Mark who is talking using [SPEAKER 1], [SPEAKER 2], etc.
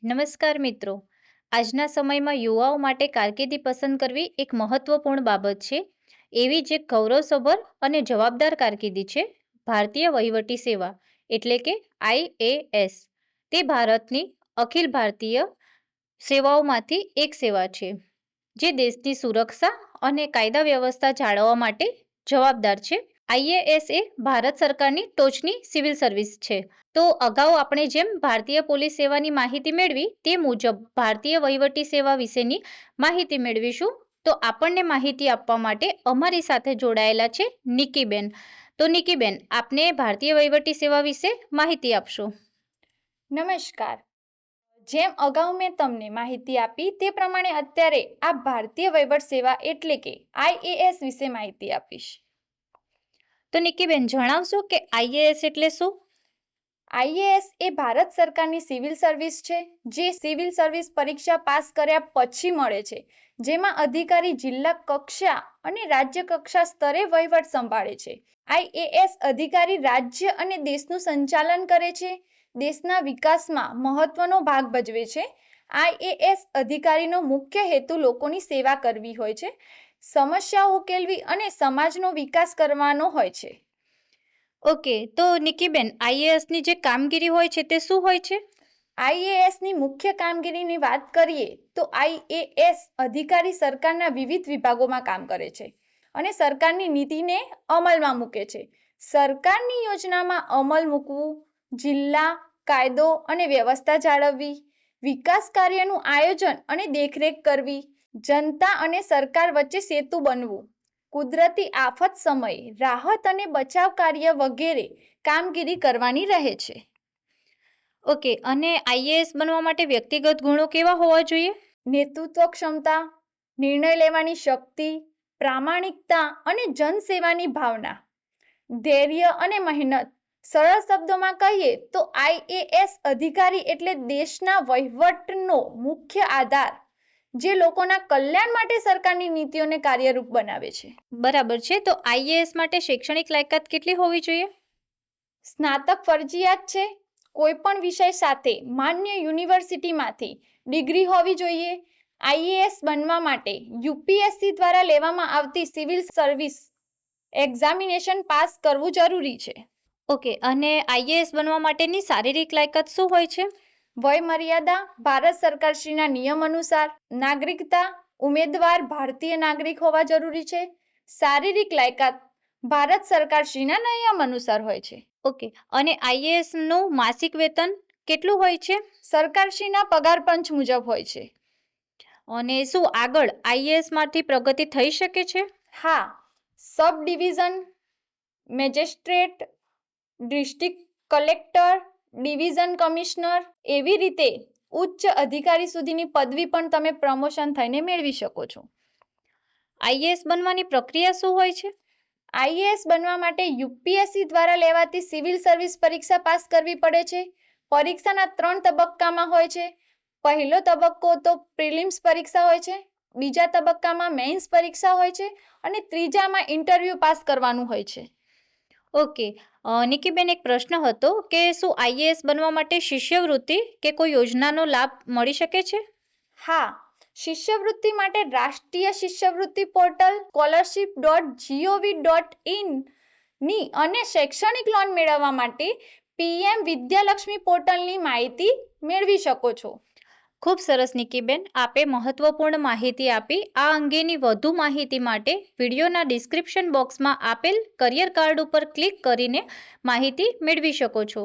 [SPEAKER 1] નમસ્કાર મિત્રો. આજના સમયમાં યુવાઓ માટે કારકિર્દી પસંદ કરવી એક મહત્વપૂર્ણ બાબત છે. એવી જ એક ગૌરવસભર અને જવાબદાર કારકિર્દી છે ભારતીય વહીવટી સેવા એટલે કે IAS. તે ભારતની અખિલ ભારતીય સેવાઓમાંથી એક સેવા છે જે દેશની સુરક્ષા અને કાયદા વ્યવસ્થા જાળવવા માટે જવાબદાર છે. IAS એ ભારત સરકારની ટોચની સિવિલ સર્વિસ છે. તો અગાઉ આપણે જેમ ભારતીય પોલીસ સેવાની માહિતી મેળવી તે મુજબ ભારતીય વહીવટી સેવા વિશેની માહિતી મેળવીશું. તો આપણને માહિતી આપવા માટે અમારી સાથે જોડાયેલા છે નિકીબેન. તો નિકીબેન, આપને ભારતીય વહીવટી સેવા વિશે માહિતી આપશો.
[SPEAKER 2] નમસ્કાર. જેમ અગાઉ મેં તમને માહિતી આપી તે પ્રમાણે અત્યારે આ ભારતીય વહીવટ સેવા એટલે કે IAS વિશે માહિતી આપીશ.
[SPEAKER 1] તો નિકીબેન, જણાવશો કે IAS એટલે શું?
[SPEAKER 2] IAS એ ભારત સરકારની સિવિલ સર્વિસ છે જે સિવિલ સર્વિસ પરીક્ષા પાસ કર્યા પછી મળે છે, જેમાં અધિકારી જિલ્લા કક્ષા અને રાજ્ય કક્ષા સ્તરે વહીવટ સંભાળે છે. IAS અધિકારી રાજ્ય અને દેશનું સંચાલન કરે છે, દેશના વિકાસમાં મહત્વનો ભાગ ભજવે છે. IAS અધિકારીનો મુખ્ય હેતુ લોકોની સેવા કરવી હોય છે, સમસ્યાઓ ઉકેલવી અને સમાજનો વિકાસ કરવાનો હોય છે.
[SPEAKER 1] ઓકે, તો નિકીબેન, IASની જે કામગીરી હોય છે તે શું હોય છે?
[SPEAKER 2] IASની મુખ્ય કામગીરીની વાત કરીએ તો IAS અધિકારી સરકારના વિવિધ વિભાગોમાં કામ કરે છે અને સરકારની નીતિને અમલમાં મૂકે છે. સરકારની યોજનામાં અમલ મૂકવું, જિલ્લા કાયદો અને વ્યવસ્થા જાળવવી, વિકાસ કાર્યનું આયોજન અને દેખરેખ કરવી, જનતા અને સરકાર વચ્ચે સેતુ બનવું, કુદરતી આફત સમયે રાહત અને બચાવ કાર્ય વગેરે કામગીરી કરવાની રહે છે.
[SPEAKER 1] ઓકે, અને IAS બનવા માટે વ્યક્તિગત ગુણો કેવા હોવા જોઈએ?
[SPEAKER 2] નેતૃત્વ ક્ષમતા, નિર્ણય લેવાની શક્તિ, પ્રામાણિકતા અને જનસેવાની ભાવના, ધૈર્ય અને મહેનત. સરળ શબ્દોમાં કહીએ તો IAS અધિકારી એટલે દેશના વહીવટનો મુખ્ય આધાર, જે લોકોના કલ્યાણ માટે સરકારની નીતિઓને કાર્યરૂપ બનાવે છે.
[SPEAKER 1] બરાબર છે. તો IAS માટે શૈક્ષણિક લાયકાત કેટલી હોવી જોઈએ?
[SPEAKER 2] સ્નાતક ફરજિયાત છે. કોઈ પણ વિષય સાથે માન્ય યુનિવર્સિટીમાંથી ડિગ્રી હોવી જોઈએ. IAS બનવા માટે UPSC દ્વારા લેવામાં આવતી સિવિલ સર્વિસ એક્ઝામિનેશન પાસ કરવું જરૂરી છે.
[SPEAKER 1] ઓકે, અને IAS બનવા માટેની શારીરિક લાયકાત શું હોય છે?
[SPEAKER 2] વય મર્યાદા ભારત સરકારશ્રીના નિયમ અનુસાર. નાગરિકતા ઉમેદવાર ભારતીય નાગરિક હોવા જરૂરી છે. શારીરિક લાયકાત ભારત સરકારશ્રીના નિયમ અનુસાર હોય છે.
[SPEAKER 1] ઓકે, અને IAS નું માસિક વેતન કેટલું હોય છે?
[SPEAKER 2] સરકારશ્રીના પગાર પંચ મુજબ હોય છે.
[SPEAKER 1] અને શું આગળ IAS માંથી પ્રગતિ થઈ શકે છે?
[SPEAKER 2] હા, સબ division magistrate, district collector, division commissioner, એવી રીતે ઉચ્ચ અધિકારી સુધીની પદવી પણ તમે પ્રમોશન થઈને મેળવી શકો છો.
[SPEAKER 1] IAS બનવાની પ્રક્રિયા શું હોય છે?
[SPEAKER 2] IAS બનવા માટે UPSC દ્વારા લેવાતી સિવિલ સર્વિસ પરીક્ષા પાસ કરવી પડે છે. પરીક્ષાના 3 તબક્કામાં હોય છે. પહેલો તબક્કો તો પ્રિલિમ્સ પરીક્ષા હોય છે, બીજા તબક્કામાં મેઇન્સ પરીક્ષા હોય છે અને ત્રીજામાં ઇન્ટરવ્યૂ પાસ કરવાનું હોય છે.
[SPEAKER 1] ઓકે, નિકીબેન, એક પ્રશ્ન હતો કે શું IAS બનવા માટે શિષ્યવૃત્તિ કે કોઈ યોજનાનો લાભ મળી શકે છે?
[SPEAKER 2] હા, શિષ્યવૃત્તિ માટે રાષ્ટ્રીય શિષ્યવૃત્તિ પોર્ટલ scholarship.gov.in ની અને શૈક્ષણિક લોન મેળવવા માટે PM વિદ્યાલક્ષ્મી પોર્ટલની માહિતી મેળવી શકો છો.
[SPEAKER 1] ખૂબ સરસ નિકીબેન, આપે મહત્વપૂર્ણ માહિતી આપી. આ અંગેની વધુ માહિતી માટે વિડીયોના ડિસ્ક્રિપ્શન બોક્સમાં આપેલ કરિયર કાર્ડ ઉપર ક્લિક કરીને માહિતી મેળવી શકો છો.